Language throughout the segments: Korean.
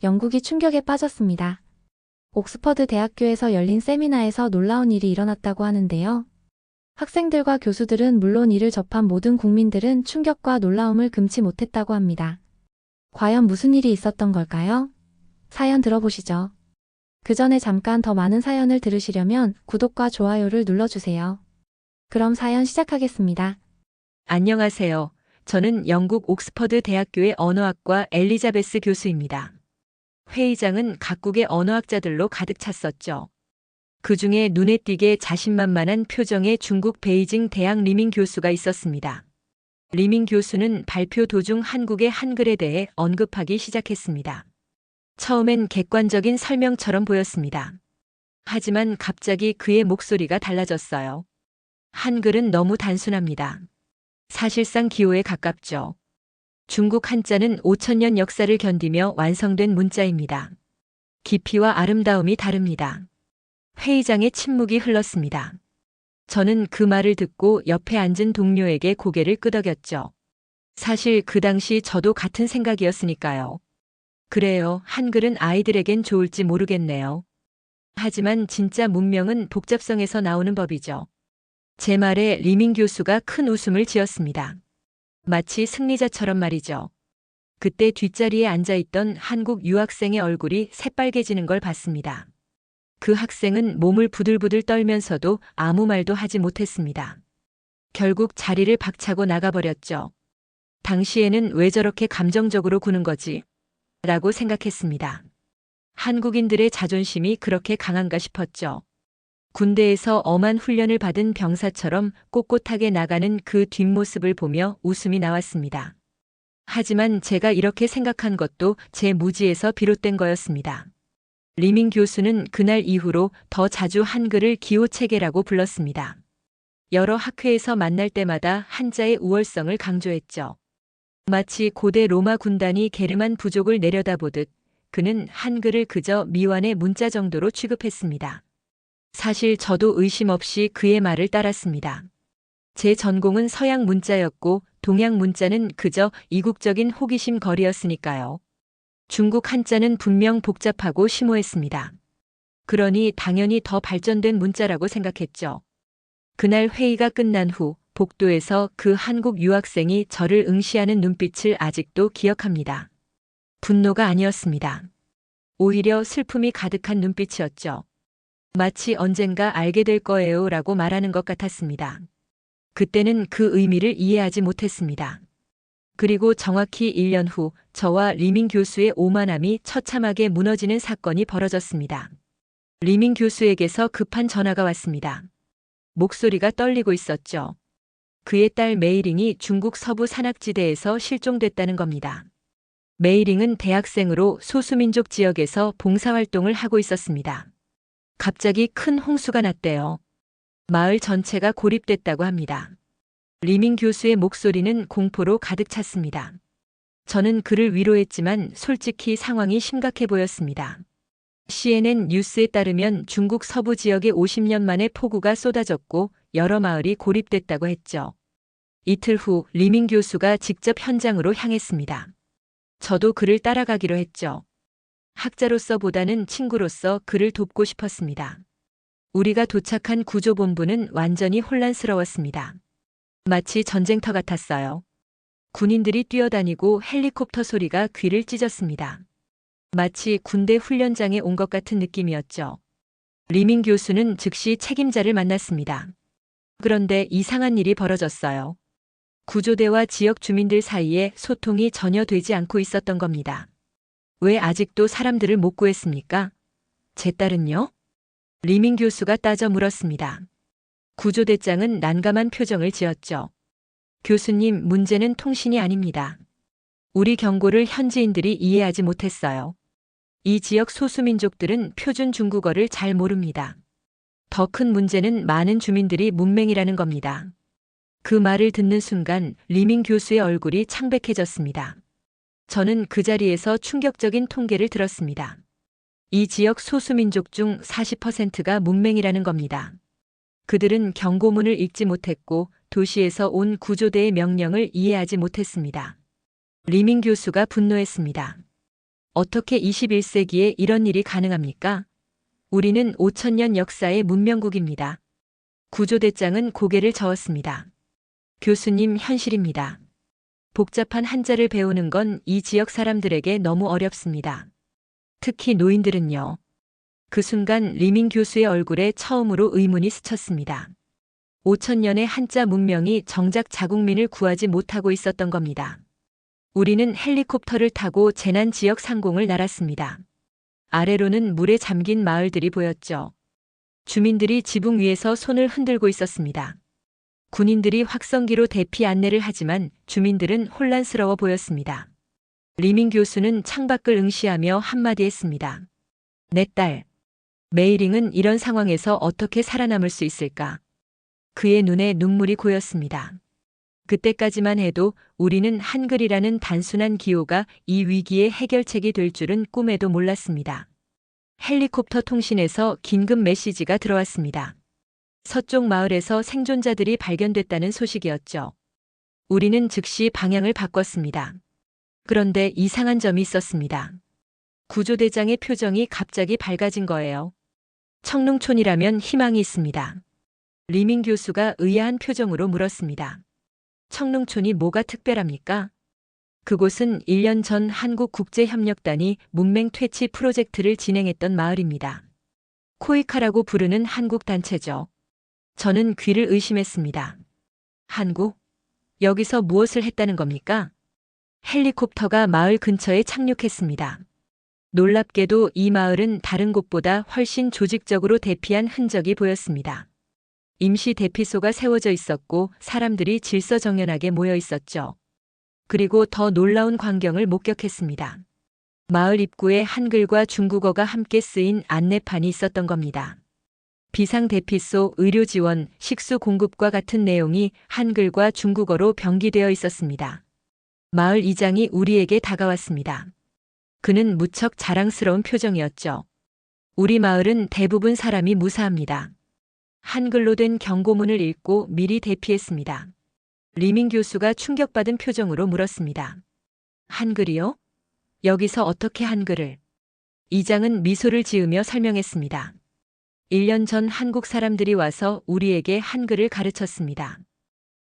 영국이 충격에 빠졌습니다. 옥스퍼드 대학교에서 열린 세미나에서 놀라운 일이 일어났다고 하는데요. 학생들과 교수들은 물론 이를 접한 모든 국민들은 충격과 놀라움을 금치 못했다고 합니다. 과연 무슨 일이 있었던 걸까요? 사연 들어보시죠. 그 전에 잠깐 더 많은 사연을 들으시려면 구독과 좋아요를 눌러주세요. 그럼 사연 시작하겠습니다. 안녕하세요. 저는 영국 옥스퍼드 대학교의 언어학과 엘리자베스 교수입니다. 회의장은 각국의 언어학자들로 가득 찼었죠. 그 중에 눈에 띄게 자신만만한 표정의 중국 베이징 대학 리밍 교수가 있었습니다. 리밍 교수는 발표 도중 한국의 한글에 대해 언급하기 시작했습니다. 처음엔 객관적인 설명처럼 보였습니다. 하지만 갑자기 그의 목소리가 달라졌어요. 한글은 너무 단순합니다. 사실상 기호에 가깝죠. 중국 한자는 5,000년 역사를 견디며 완성된 문자입니다. 깊이와 아름다움이 다릅니다. 회의장에 침묵이 흘렀습니다. 저는 그 말을 듣고 옆에 앉은 동료에게 고개를 끄덕였죠. 사실 그 당시 저도 같은 생각이었으니까요. 그래요, 한글은 아이들에겐 좋을지 모르겠네요. 하지만 진짜 문명은 복잡성에서 나오는 법이죠. 제 말에 리밍 교수가 큰 웃음을 지었습니다. 마치 승리자처럼 말이죠. 그때 뒷자리에 앉아있던 한국 유학생의 얼굴이 새빨개지는 걸 봤습니다. 그 학생은 몸을 부들부들 떨면서도 아무 말도 하지 못했습니다. 결국 자리를 박차고 나가버렸죠. 당시에는 왜 저렇게 감정적으로 구는 거지? 라고 생각했습니다. 한국인들의 자존심이 그렇게 강한가 싶었죠. 군대에서 엄한 훈련을 받은 병사처럼 꼿꼿하게 나가는 그 뒷모습을 보며 웃음이 나왔습니다. 하지만 제가 이렇게 생각한 것도 제 무지에서 비롯된 거였습니다. 리밍 교수는 그날 이후로 더 자주 한글을 기호체계라고 불렀습니다. 여러 학회에서 만날 때마다 한자의 우월성을 강조했죠. 마치 고대 로마 군단이 게르만 부족을 내려다보듯 그는 한글을 그저 미완의 문자 정도로 취급했습니다. 사실 저도 의심 없이 그의 말을 따랐습니다. 제 전공은 서양 문자였고 동양 문자는 그저 이국적인 호기심 거리였으니까요. 중국 한자는 분명 복잡하고 심오했습니다. 그러니 당연히 더 발전된 문자라고 생각했죠. 그날 회의가 끝난 후 복도에서 그 한국 유학생이 저를 응시하는 눈빛을 아직도 기억합니다. 분노가 아니었습니다. 오히려 슬픔이 가득한 눈빛이었죠. 마치 언젠가 알게 될 거예요 라고 말하는 것 같았습니다. 그때는 그 의미를 이해하지 못했습니다. 그리고 정확히 1년 후 저와 리밍 교수의 오만함이 처참하게 무너지는 사건이 벌어졌습니다. 리밍 교수에게서 급한 전화가 왔습니다. 목소리가 떨리고 있었죠. 그의 딸 메이링이 중국 서부 산악지대에서 실종됐다는 겁니다. 메이링은 대학생으로 소수민족 지역에서 봉사활동을 하고 있었습니다. 갑자기 큰 홍수가 났대요. 마을 전체가 고립됐다고 합니다. 리밍 교수의 목소리는 공포로 가득 찼습니다. 저는 그를 위로했지만 솔직히 상황이 심각해 보였습니다. CNN 뉴스에 따르면 중국 서부 지역에 50년 만에 폭우가 쏟아졌고 여러 마을이 고립됐다고 했죠. 이틀 후 리밍 교수가 직접 현장으로 향했습니다. 저도 그를 따라가기로 했죠. 학자로서보다는 친구로서 그를 돕고 싶었습니다. 우리가 도착한 구조본부는 완전히 혼란스러웠습니다. 마치 전쟁터 같았어요. 군인들이 뛰어다니고 헬리콥터 소리가 귀를 찢었습니다. 마치 군대 훈련장에 온 것 같은 느낌이었죠. 리밍 교수는 즉시 책임자를 만났습니다. 그런데 이상한 일이 벌어졌어요. 구조대와 지역 주민들 사이에 소통이 전혀 되지 않고 있었던 겁니다. 왜 아직도 사람들을 못 구했습니까? 제 딸은요? 리밍 교수가 따져 물었습니다. 구조대장은 난감한 표정을 지었죠. 교수님, 문제는 통신이 아닙니다. 우리 경고를 현지인들이 이해하지 못했어요. 이 지역 소수민족들은 표준 중국어를 잘 모릅니다. 더 큰 문제는 많은 주민들이 문맹이라는 겁니다. 그 말을 듣는 순간 리밍 교수의 얼굴이 창백해졌습니다. 저는 그 자리에서 충격적인 통계를 들었습니다. 이 지역 소수민족 중 40%가 문맹이라는 겁니다. 그들은 경고문을 읽지 못했고 도시에서 온 구조대의 명령을 이해하지 못했습니다. 리밍 교수가 분노했습니다. 어떻게 21세기에 이런 일이 가능합니까? 우리는 5천년 역사의 문명국입니다. 구조대장은 고개를 저었습니다. 교수님, 현실입니다. 복잡한 한자를 배우는 건 이 지역 사람들에게 너무 어렵습니다. 특히 노인들은요. 그 순간 리밍 교수의 얼굴에 처음으로 의문이 스쳤습니다. 5천년의 한자 문명이 정작 자국민을 구하지 못하고 있었던 겁니다. 우리는 헬리콥터를 타고 재난 지역 상공을 날았습니다. 아래로는 물에 잠긴 마을들이 보였죠. 주민들이 지붕 위에서 손을 흔들고 있었습니다. 군인들이 확성기로 대피 안내를 하지만 주민들은 혼란스러워 보였습니다. 리밍 교수는 창밖을 응시하며 한마디 했습니다. 내 딸. 메이링은 이런 상황에서 어떻게 살아남을 수 있을까? 그의 눈에 눈물이 고였습니다. 그때까지만 해도 우리는 한글이라는 단순한 기호가 이 위기의 해결책이 될 줄은 꿈에도 몰랐습니다. 헬리콥터 통신에서 긴급 메시지가 들어왔습니다. 서쪽 마을에서 생존자들이 발견됐다는 소식이었죠. 우리는 즉시 방향을 바꿨습니다. 그런데 이상한 점이 있었습니다. 구조대장의 표정이 갑자기 밝아진 거예요. 청릉촌이라면 희망이 있습니다. 리밍 교수가 의아한 표정으로 물었습니다. 청릉촌이 뭐가 특별합니까? 그곳은 1년 전 한국국제협력단이 문맹 퇴치 프로젝트를 진행했던 마을입니다. 코이카라고 부르는 한국 단체죠. 저는 귀를 의심했습니다. 한국? 여기서 무엇을 했다는 겁니까? 헬리콥터가 마을 근처에 착륙했습니다. 놀랍게도 이 마을은 다른 곳보다 훨씬 조직적으로 대피한 흔적이 보였습니다. 임시 대피소가 세워져 있었고 사람들이 질서정연하게 모여 있었죠. 그리고 더 놀라운 광경을 목격했습니다. 마을 입구에 한글과 중국어가 함께 쓰인 안내판이 있었던 겁니다. 비상대피소, 의료지원, 식수 공급과 같은 내용이 한글과 중국어로 병기되어 있었습니다. 마을 이장이 우리에게 다가왔습니다. 그는 무척 자랑스러운 표정이었죠. 우리 마을은 대부분 사람이 무사합니다. 한글로 된 경고문을 읽고 미리 대피했습니다. 리밍 교수가 충격받은 표정으로 물었습니다. 한글이요? 여기서 어떻게 한글을? 이장은 미소를 지으며 설명했습니다. 1년 전 한국 사람들이 와서 우리에게 한글을 가르쳤습니다.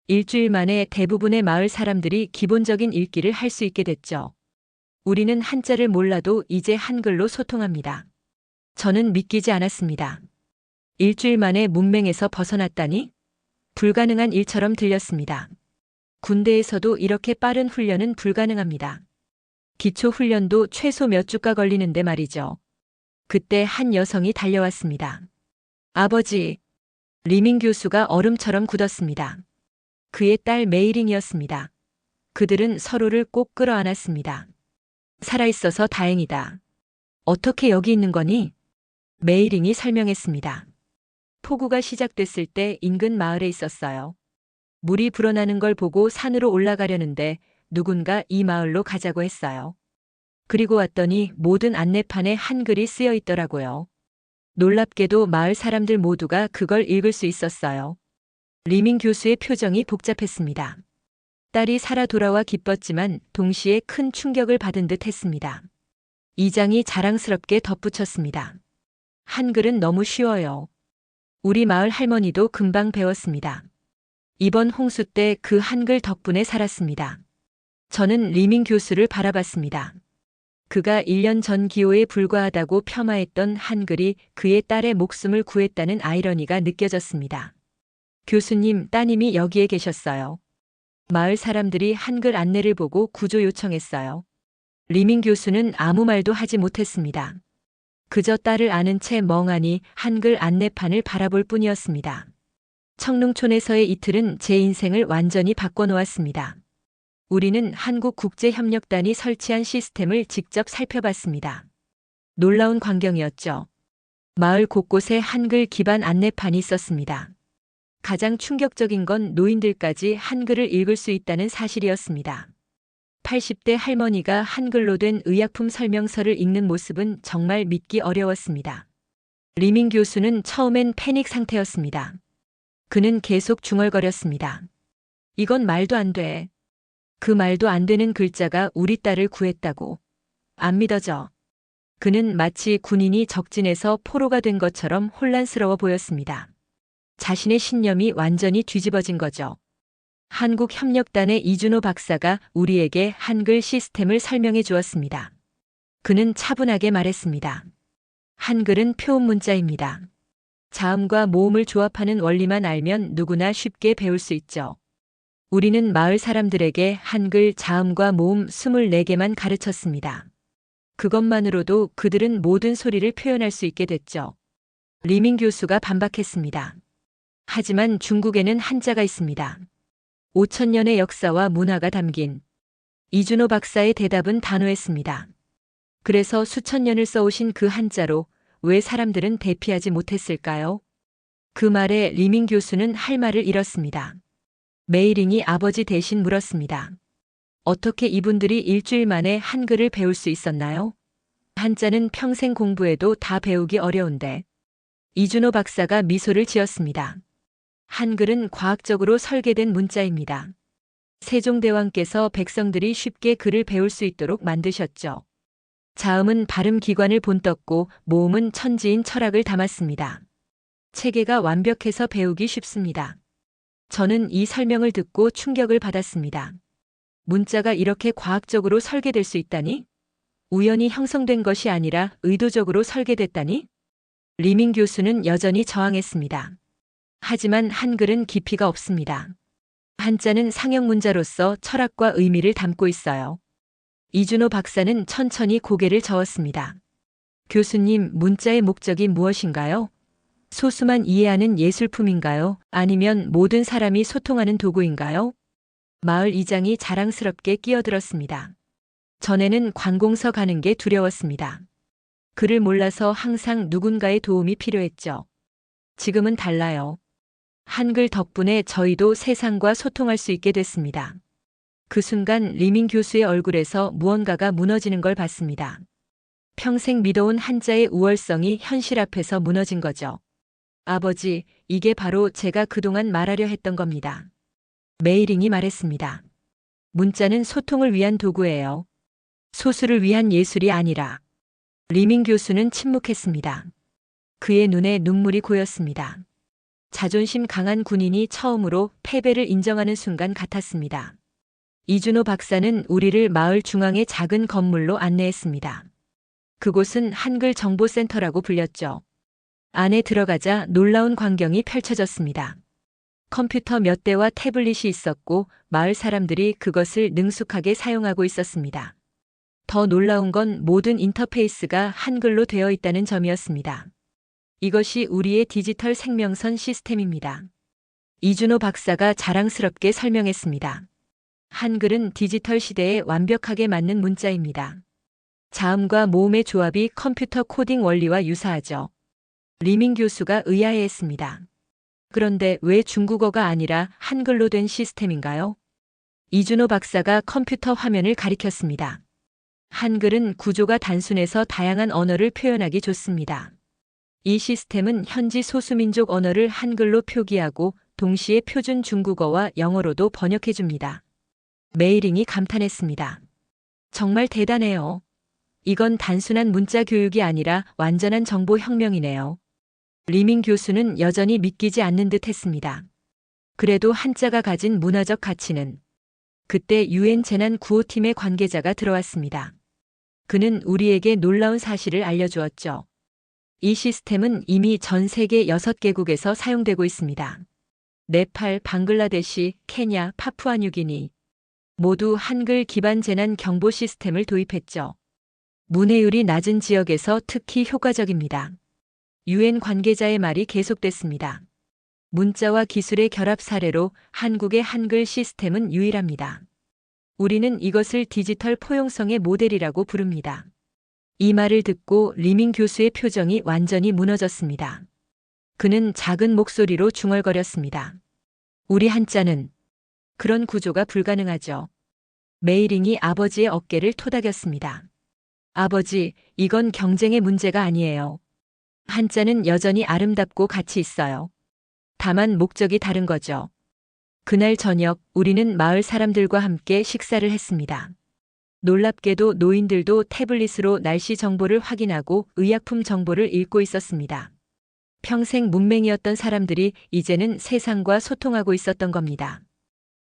일주일 만에 대부분의 마을 사람들이 기본적인 읽기를 할 수 있게 됐죠. 우리는 한자를 몰라도 이제 한글로 소통합니다. 저는 믿기지 않았습니다. 일주일 만에 문맹에서 벗어났다니? 불가능한 일처럼 들렸습니다. 군대에서도 이렇게 빠른 훈련은 불가능합니다. 기초 훈련도 최소 몇 주가 걸리는데 말이죠. 그때 한 여성이 달려왔습니다. 아버지, 리밍 교수가 얼음처럼 굳었습니다. 그의 딸 메이링이었습니다. 그들은 서로를 꼭 끌어안았습니다. 살아있어서 다행이다. 어떻게 여기 있는 거니? 메이링이 설명했습니다. 폭우가 시작됐을 때 인근 마을에 있었어요. 물이 불어나는 걸 보고 산으로 올라가려는데 누군가 이 마을로 가자고 했어요. 그리고 왔더니 모든 안내판에 한글이 쓰여 있더라고요. 놀랍게도 마을 사람들 모두가 그걸 읽을 수 있었어요. 리밍 교수의 표정이 복잡했습니다. 딸이 살아 돌아와 기뻤지만 동시에 큰 충격을 받은 듯 했습니다. 이장이 자랑스럽게 덧붙였습니다. 한글은 너무 쉬워요. 우리 마을 할머니도 금방 배웠습니다. 이번 홍수 때 그 한글 덕분에 살았습니다. 저는 리밍 교수를 바라봤습니다. 그가 1년 전 기호에 불과하다고 폄하했던 한글이 그의 딸의 목숨을 구했다는 아이러니가 느껴졌습니다. 교수님, 따님이 여기에 계셨어요. 마을 사람들이 한글 안내를 보고 구조 요청했어요. 리밍 교수는 아무 말도 하지 못했습니다. 그저 딸을 아는 채 멍하니 한글 안내판을 바라볼 뿐이었습니다. 청릉촌에서의 이틀은 제 인생을 완전히 바꿔놓았습니다. 우리는 한국국제협력단이 설치한 시스템을 직접 살펴봤습니다. 놀라운 광경이었죠. 마을 곳곳에 한글 기반 안내판이 있었습니다. 가장 충격적인 건 노인들까지 한글을 읽을 수 있다는 사실이었습니다. 80대 할머니가 한글로 된 의약품 설명서를 읽는 모습은 정말 믿기 어려웠습니다. 리밍 교수는 처음엔 패닉 상태였습니다. 그는 계속 중얼거렸습니다. 이건 말도 안 돼. 그 말도 안 되는 글자가 우리 딸을 구했다고. 안 믿어져. 그는 마치 군인이 적진에서 포로가 된 것처럼 혼란스러워 보였습니다. 자신의 신념이 완전히 뒤집어진 거죠. 한국협력단의 이준호 박사가 우리에게 한글 시스템을 설명해 주었습니다. 그는 차분하게 말했습니다. 한글은 표음 문자입니다. 자음과 모음을 조합하는 원리만 알면 누구나 쉽게 배울 수 있죠. 우리는 마을 사람들에게 한글 자음과 모음 24개만 가르쳤습니다. 그것만으로도 그들은 모든 소리를 표현할 수 있게 됐죠. 리밍 교수가 반박했습니다. 하지만 중국에는 한자가 있습니다. 5,000년의 역사와 문화가 담긴. 이준호 박사의 대답은 단호했습니다. 그래서 수천 년을 써오신 그 한자로 왜 사람들은 대피하지 못했을까요? 그 말에 리밍 교수는 할 말을 잃었습니다. 메이링이 아버지 대신 물었습니다. 어떻게 이분들이 일주일 만에 한글을 배울 수 있었나요? 한자는 평생 공부해도 다 배우기 어려운데. 이준호 박사가 미소를 지었습니다. 한글은 과학적으로 설계된 문자입니다. 세종대왕께서 백성들이 쉽게 글을 배울 수 있도록 만드셨죠. 자음은 발음 기관을 본떴고 모음은 천지인 철학을 담았습니다. 체계가 완벽해서 배우기 쉽습니다. 저는 이 설명을 듣고 충격을 받았습니다. 문자가 이렇게 과학적으로 설계될 수 있다니? 우연히 형성된 것이 아니라 의도적으로 설계됐다니? 리밍 교수는 여전히 저항했습니다. 하지만 한글은 깊이가 없습니다. 한자는 상형 문자로서 철학과 의미를 담고 있어요. 이준호 박사는 천천히 고개를 저었습니다. 교수님, 문자의 목적이 무엇인가요? 소수만 이해하는 예술품인가요? 아니면 모든 사람이 소통하는 도구인가요? 마을 이장이 자랑스럽게 끼어들었습니다. 전에는 관공서 가는 게 두려웠습니다. 글을 몰라서 항상 누군가의 도움이 필요했죠. 지금은 달라요. 한글 덕분에 저희도 세상과 소통할 수 있게 됐습니다. 그 순간 리밍 교수의 얼굴에서 무언가가 무너지는 걸 봤습니다. 평생 믿어온 한자의 우월성이 현실 앞에서 무너진 거죠. 아버지, 이게 바로 제가 그동안 말하려 했던 겁니다. 메이링이 말했습니다. 문자는 소통을 위한 도구예요. 소수를 위한 예술이 아니라. 리밍 교수는 침묵했습니다. 그의 눈에 눈물이 고였습니다. 자존심 강한 군인이 처음으로 패배를 인정하는 순간 같았습니다. 이준호 박사는 우리를 마을 중앙의 작은 건물로 안내했습니다. 그곳은 한글 정보센터라고 불렸죠. 안에 들어가자 놀라운 광경이 펼쳐졌습니다. 컴퓨터 몇 대와 태블릿이 있었고 마을 사람들이 그것을 능숙하게 사용하고 있었습니다. 더 놀라운 건 모든 인터페이스가 한글로 되어 있다는 점이었습니다. 이것이 우리의 디지털 생명선 시스템입니다. 이준호 박사가 자랑스럽게 설명했습니다. 한글은 디지털 시대에 완벽하게 맞는 문자입니다. 자음과 모음의 조합이 컴퓨터 코딩 원리와 유사하죠. 리밍 교수가 의아해했습니다. 그런데 왜 중국어가 아니라 한글로 된 시스템인가요? 이준호 박사가 컴퓨터 화면을 가리켰습니다. 한글은 구조가 단순해서 다양한 언어를 표현하기 좋습니다. 이 시스템은 현지 소수민족 언어를 한글로 표기하고 동시에 표준 중국어와 영어로도 번역해 줍니다. 메이링이 감탄했습니다. 정말 대단해요. 이건 단순한 문자 교육이 아니라 완전한 정보 혁명이네요. 리밍 교수는 여전히 믿기지 않는 듯 했습니다. 그래도 한자가 가진 문화적 가치는. 그때 유엔 재난구호팀의 관계자가 들어왔습니다. 그는 우리에게 놀라운 사실을 알려주었죠. 이 시스템은 이미 전 세계 6개국에서 사용되고 있습니다. 네팔, 방글라데시, 케냐, 파푸아뉴기니 모두 한글 기반 재난 경보 시스템을 도입했죠. 문해율이 낮은 지역에서 특히 효과적입니다. 유엔 관계자의 말이 계속됐습니다. 문자와 기술의 결합 사례로 한국의 한글 시스템은 유일합니다. 우리는 이것을 디지털 포용성의 모델이라고 부릅니다. 이 말을 듣고 리밍 교수의 표정이 완전히 무너졌습니다. 그는 작은 목소리로 중얼거렸습니다. 우리 한자는 그런 구조가 불가능하죠. 메이링이 아버지의 어깨를 토닥였습니다. 아버지, 이건 경쟁의 문제가 아니에요. 한자는 여전히 아름답고 가치 있어요. 다만 목적이 다른 거죠. 그날 저녁 우리는 마을 사람들과 함께 식사를 했습니다. 놀랍게도 노인들도 태블릿으로 날씨 정보를 확인하고 의약품 정보를 읽고 있었습니다. 평생 문맹이었던 사람들이 이제는 세상과 소통하고 있었던 겁니다.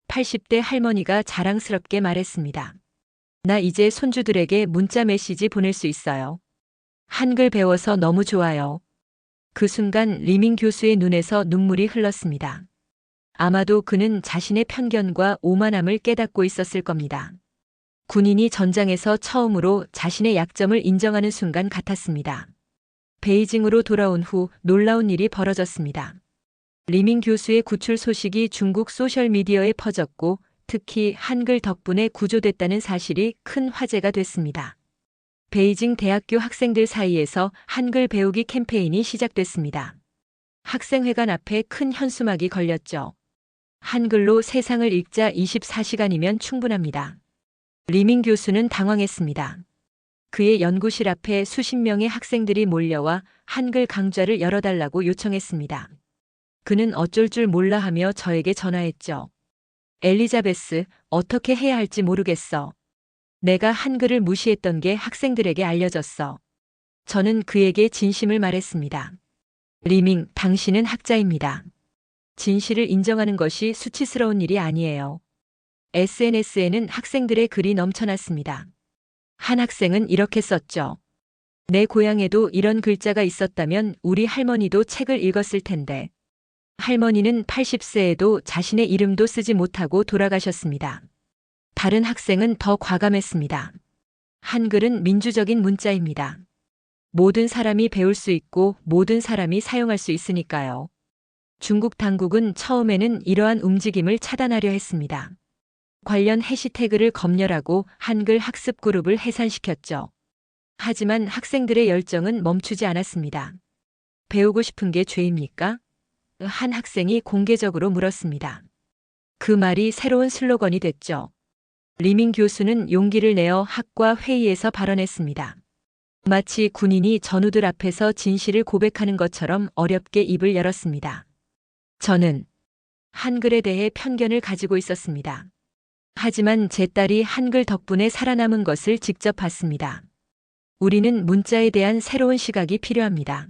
80대 할머니가 자랑스럽게 말했습니다. 나 이제 손주들에게 문자 메시지 보낼 수 있어요. 한글 배워서 너무 좋아요. 그 순간 리밍 교수의 눈에서 눈물이 흘렀습니다. 아마도 그는 자신의 편견과 오만함을 깨닫고 있었을 겁니다. 군인이 전장에서 처음으로 자신의 약점을 인정하는 순간 같았습니다. 베이징으로 돌아온 후 놀라운 일이 벌어졌습니다. 리밍 교수의 구출 소식이 중국 소셜미디어에 퍼졌고 특히 한글 덕분에 구조됐다는 사실이 큰 화제가 됐습니다. 베이징 대학교 학생들 사이에서 한글 배우기 캠페인이 시작됐습니다. 학생회관 앞에 큰 현수막이 걸렸죠. 한글로 세상을 읽자 24시간이면 충분합니다. 리밍 교수는 당황했습니다. 그의 연구실 앞에 수십 명의 학생들이 몰려와 한글 강좌를 열어달라고 요청했습니다. 그는 어쩔 줄 몰라 하며 저에게 전화했죠. 엘리자베스, 어떻게 해야 할지 모르겠어. 내가 한글을 무시했던 게 학생들에게 알려졌어. 저는 그에게 진심을 말했습니다. 리밍, 당신은 학자입니다. 진실을 인정하는 것이 수치스러운 일이 아니에요. SNS에는 학생들의 글이 넘쳐났습니다. 한 학생은 이렇게 썼죠. 내 고향에도 이런 글자가 있었다면 우리 할머니도 책을 읽었을 텐데. 할머니는 80세에도 자신의 이름도 쓰지 못하고 돌아가셨습니다. 다른 학생은 더 과감했습니다. 한글은 민주적인 문자입니다. 모든 사람이 배울 수 있고 모든 사람이 사용할 수 있으니까요. 중국 당국은 처음에는 이러한 움직임을 차단하려 했습니다. 관련 해시태그를 검열하고 한글 학습 그룹을 해산시켰죠. 하지만 학생들의 열정은 멈추지 않았습니다. 배우고 싶은 게 죄입니까? 한 학생이 공개적으로 물었습니다. 그 말이 새로운 슬로건이 됐죠. 리밍 교수는 용기를 내어 학과 회의에서 발언했습니다. 마치 군인이 전우들 앞에서 진실을 고백하는 것처럼 어렵게 입을 열었습니다. 저는 한글에 대해 편견을 가지고 있었습니다. 하지만 제 딸이 한글 덕분에 살아남은 것을 직접 봤습니다. 우리는 문자에 대한 새로운 시각이 필요합니다.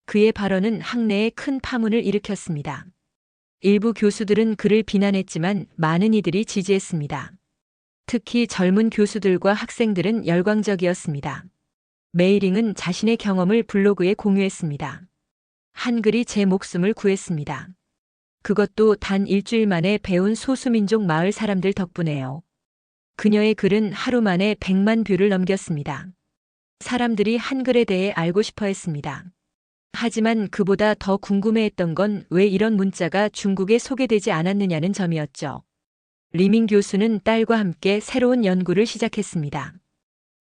그의 발언은 학내에 큰 파문을 일으켰습니다. 일부 교수들은 그를 비난했지만 많은 이들이 지지했습니다. 특히 젊은 교수들과 학생들은 열광적이었습니다. 메이링은 자신의 경험을 블로그에 공유했습니다. 한글이 제 목숨을 구했습니다. 그것도 단 일주일 만에 배운 소수민족 마을 사람들 덕분에요. 그녀의 글은 하루 만에 100만 뷰를 넘겼습니다. 사람들이 한글에 대해 알고 싶어 했습니다. 하지만 그보다 더 궁금해했던 건 왜 이런 문자가 중국에 소개되지 않았느냐는 점이었죠. 리밍 교수는 딸과 함께 새로운 연구를 시작했습니다.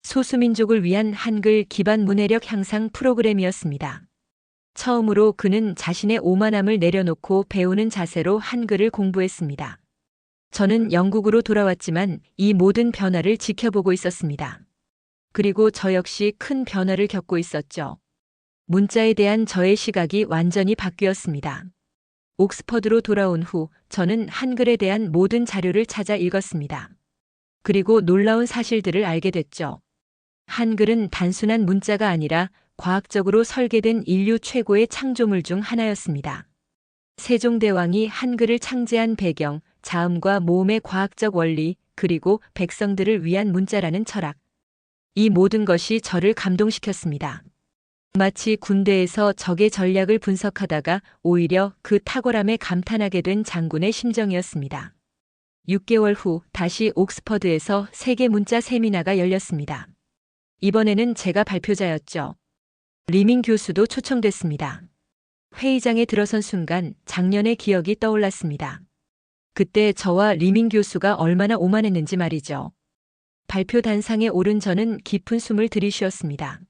소수민족을 위한 한글 기반 문해력 향상 프로그램이었습니다. 처음으로 그는 자신의 오만함을 내려놓고 배우는 자세로 한글을 공부했습니다. 저는 영국으로 돌아왔지만 이 모든 변화를 지켜보고 있었습니다. 그리고 저 역시 큰 변화를 겪고 있었죠. 문자에 대한 저의 시각이 완전히 바뀌었습니다. 옥스퍼드로 돌아온 후 저는 한글에 대한 모든 자료를 찾아 읽었습니다. 그리고 놀라운 사실들을 알게 됐죠. 한글은 단순한 문자가 아니라 과학적으로 설계된 인류 최고의 창조물 중 하나였습니다. 세종대왕이 한글을 창제한 배경, 자음과 모음의 과학적 원리, 그리고 백성들을 위한 문자라는 철학. 이 모든 것이 저를 감동시켰습니다. 마치 군대에서 적의 전략을 분석하다가 오히려 그 탁월함에 감탄하게 된 장군의 심정이었습니다. 6개월 후 다시 옥스퍼드에서 세계 문자 세미나가 열렸습니다. 이번에는 제가 발표자였죠. 리밍 교수도 초청됐습니다. 회의장에 들어선 순간 작년의 기억이 떠올랐습니다. 그때 저와 리밍 교수가 얼마나 오만했는지 말이죠. 발표 단상에 오른 저는 깊은 숨을 들이쉬었습니다.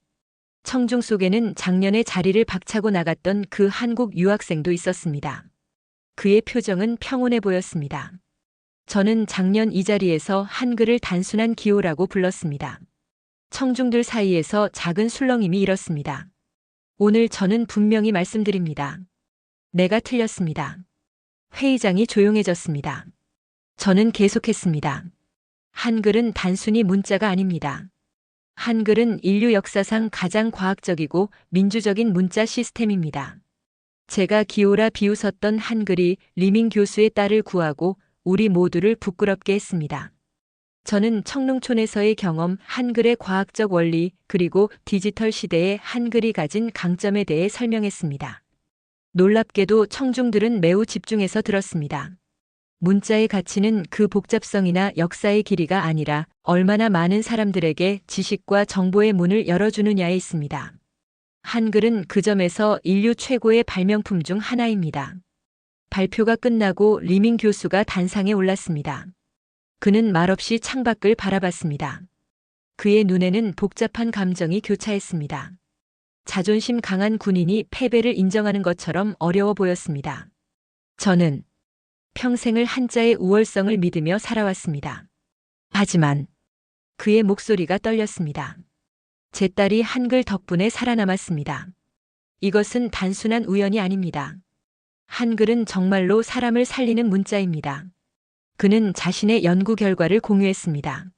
청중 속에는 작년에 자리를 박차고 나갔던 그 한국 유학생도 있었습니다. 그의 표정은 평온해 보였습니다. 저는 작년 이 자리에서 한글을 단순한 기호라고 불렀습니다. 청중들 사이에서 작은 술렁임이 일었습니다. 오늘 저는 분명히 말씀드립니다. 내가 틀렸습니다. 회의장이 조용해졌습니다. 저는 계속했습니다. 한글은 단순히 문자가 아닙니다. 한글은 인류 역사상 가장 과학적이고 민주적인 문자 시스템입니다. 제가 기호라 비웃었던 한글이 리밍 교수의 딸을 구하고 우리 모두를 부끄럽게 했습니다. 저는 청농촌에서의 경험, 한글의 과학적 원리, 그리고 디지털 시대의 한글이 가진 강점에 대해 설명했습니다. 놀랍게도 청중들은 매우 집중해서 들었습니다. 문자의 가치는 그 복잡성이나 역사의 길이가 아니라 얼마나 많은 사람들에게 지식과 정보의 문을 열어주느냐에 있습니다. 한글은 그 점에서 인류 최고의 발명품 중 하나입니다. 발표가 끝나고 리밍 교수가 단상에 올랐습니다. 그는 말없이 창밖을 바라봤습니다. 그의 눈에는 복잡한 감정이 교차했습니다. 자존심 강한 군인이 패배를 인정하는 것처럼 어려워 보였습니다. 저는 평생을 한자의 우월성을 믿으며 살아왔습니다. 하지만 그의 목소리가 떨렸습니다. 제 딸이 한글 덕분에 살아남았습니다. 이것은 단순한 우연이 아닙니다. 한글은 정말로 사람을 살리는 문자입니다. 그는 자신의 연구 결과를 공유했습니다.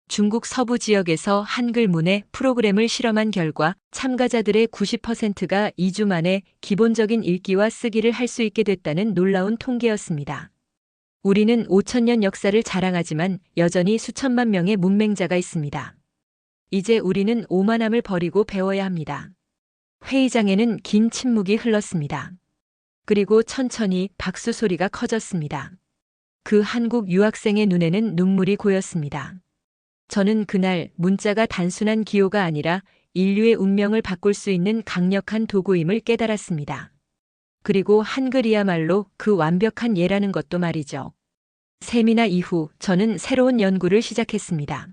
중국 서부 지역에서 한글 문해 프로그램을 실험한 결과 참가자들의 90%가 2주 만에 기본적인 읽기와 쓰기를 할 수 있게 됐다는 놀라운 통계였습니다. 우리는 5천년 역사를 자랑하지만 여전히 수천만 명의 문맹자가 있습니다. 이제 우리는 오만함을 버리고 배워야 합니다. 회의장에는 긴 침묵이 흘렀습니다. 그리고 천천히 박수 소리가 커졌습니다. 그 한국 유학생의 눈에는 눈물이 고였습니다. 저는 그날 문자가 단순한 기호가 아니라 인류의 운명을 바꿀 수 있는 강력한 도구임을 깨달았습니다. 그리고 한글이야말로 그 완벽한 예라는 것도 말이죠. 세미나 이후 저는 새로운 연구를 시작했습니다.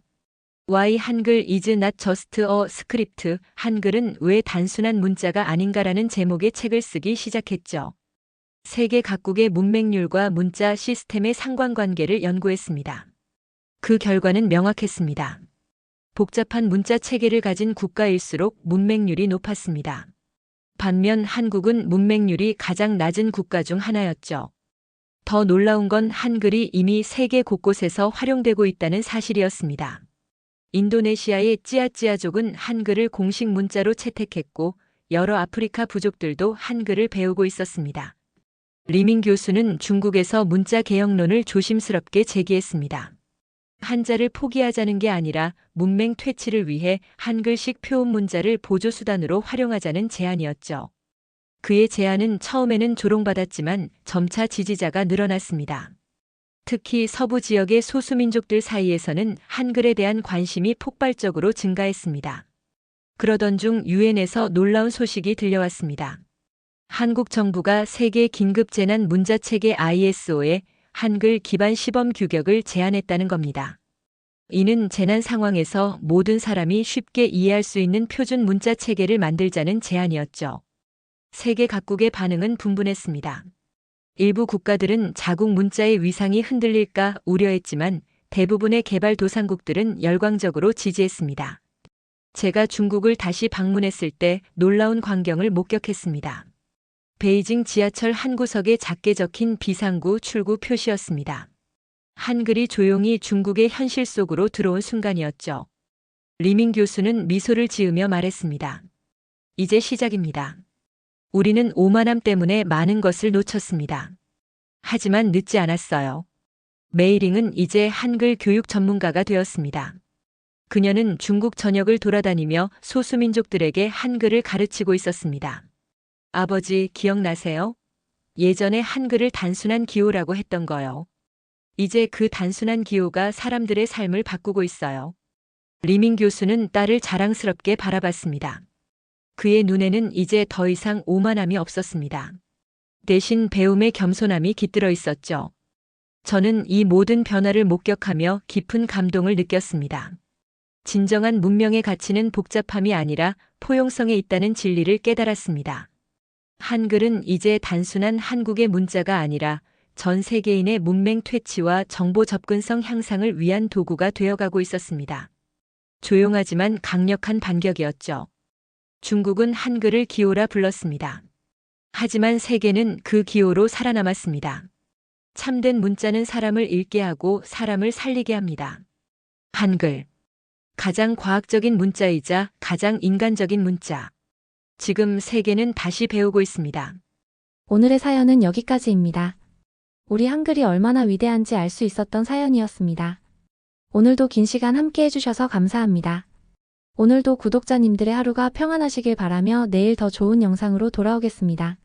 Why 한글 is not just a script, 한글은 왜 단순한 문자가 아닌가라는 제목의 책을 쓰기 시작했죠. 세계 각국의 문맹률과 문자 시스템의 상관관계를 연구했습니다. 그 결과는 명확했습니다. 복잡한 문자 체계를 가진 국가일수록 문맹률이 높았습니다. 반면 한국은 문맹률이 가장 낮은 국가 중 하나였죠. 더 놀라운 건 한글이 이미 세계 곳곳에서 활용되고 있다는 사실이었습니다. 인도네시아의 찌아찌아족은 한글을 공식 문자로 채택했고 여러 아프리카 부족들도 한글을 배우고 있었습니다. 리밍 교수는 중국에서 문자 개혁론을 조심스럽게 제기했습니다. 한자를 포기하자는 게 아니라 문맹 퇴치를 위해 한글식 표음 문자를 보조수단으로 활용하자는 제안이었죠. 그의 제안은 처음에는 조롱받았지만 점차 지지자가 늘어났습니다. 특히 서부 지역의 소수민족들 사이에서는 한글에 대한 관심이 폭발적으로 증가했습니다. 그러던 중 유엔에서 놀라운 소식이 들려왔습니다. 한국 정부가 세계 긴급재난 문자체계 ISO에 한글 기반 시범 규격을 제안했다는 겁니다. 이는 재난 상황에서 모든 사람이 쉽게 이해할 수 있는 표준 문자 체계를 만들자는 제안이었죠. 세계 각국의 반응은 분분했습니다. 일부 국가들은 자국 문자의 위상이 흔들릴까 우려했지만 대부분의 개발도상국들은 열광적으로 지지했습니다. 제가 중국을 다시 방문했을 때 놀라운 광경을 목격했습니다. 베이징 지하철 한 구석에 작게 적힌 비상구 출구 표시였습니다. 한글이 조용히 중국의 현실 속으로 들어온 순간이었죠. 리밍 교수는 미소를 지으며 말했습니다. 이제 시작입니다. 우리는 오만함 때문에 많은 것을 놓쳤습니다. 하지만 늦지 않았어요. 메이링은 이제 한글 교육 전문가가 되었습니다. 그녀는 중국 전역을 돌아다니며 소수민족들에게 한글을 가르치고 있었습니다. 아버지, 기억나세요? 예전에 한글을 단순한 기호라고 했던 거요. 이제 그 단순한 기호가 사람들의 삶을 바꾸고 있어요. 리밍 교수는 딸을 자랑스럽게 바라봤습니다. 그의 눈에는 이제 더 이상 오만함이 없었습니다. 대신 배움의 겸손함이 깃들어 있었죠. 저는 이 모든 변화를 목격하며 깊은 감동을 느꼈습니다. 진정한 문명의 가치는 복잡함이 아니라 포용성에 있다는 진리를 깨달았습니다. 한글은 이제 단순한 한국의 문자가 아니라 전 세계인의 문맹 퇴치와 정보 접근성 향상을 위한 도구가 되어가고 있었습니다. 조용하지만 강력한 반격이었죠. 중국은 한글을 기호라 불렀습니다. 하지만 세계는 그 기호로 살아남았습니다. 참된 문자는 사람을 읽게 하고 사람을 살리게 합니다. 한글. 가장 과학적인 문자이자 가장 인간적인 문자. 지금 세계는 다시 배우고 있습니다. 오늘의 사연은 여기까지입니다. 우리 한글이 얼마나 위대한지 알 수 있었던 사연이었습니다. 오늘도 긴 시간 함께 해주셔서 감사합니다. 오늘도 구독자님들의 하루가 평안하시길 바라며 내일 더 좋은 영상으로 돌아오겠습니다.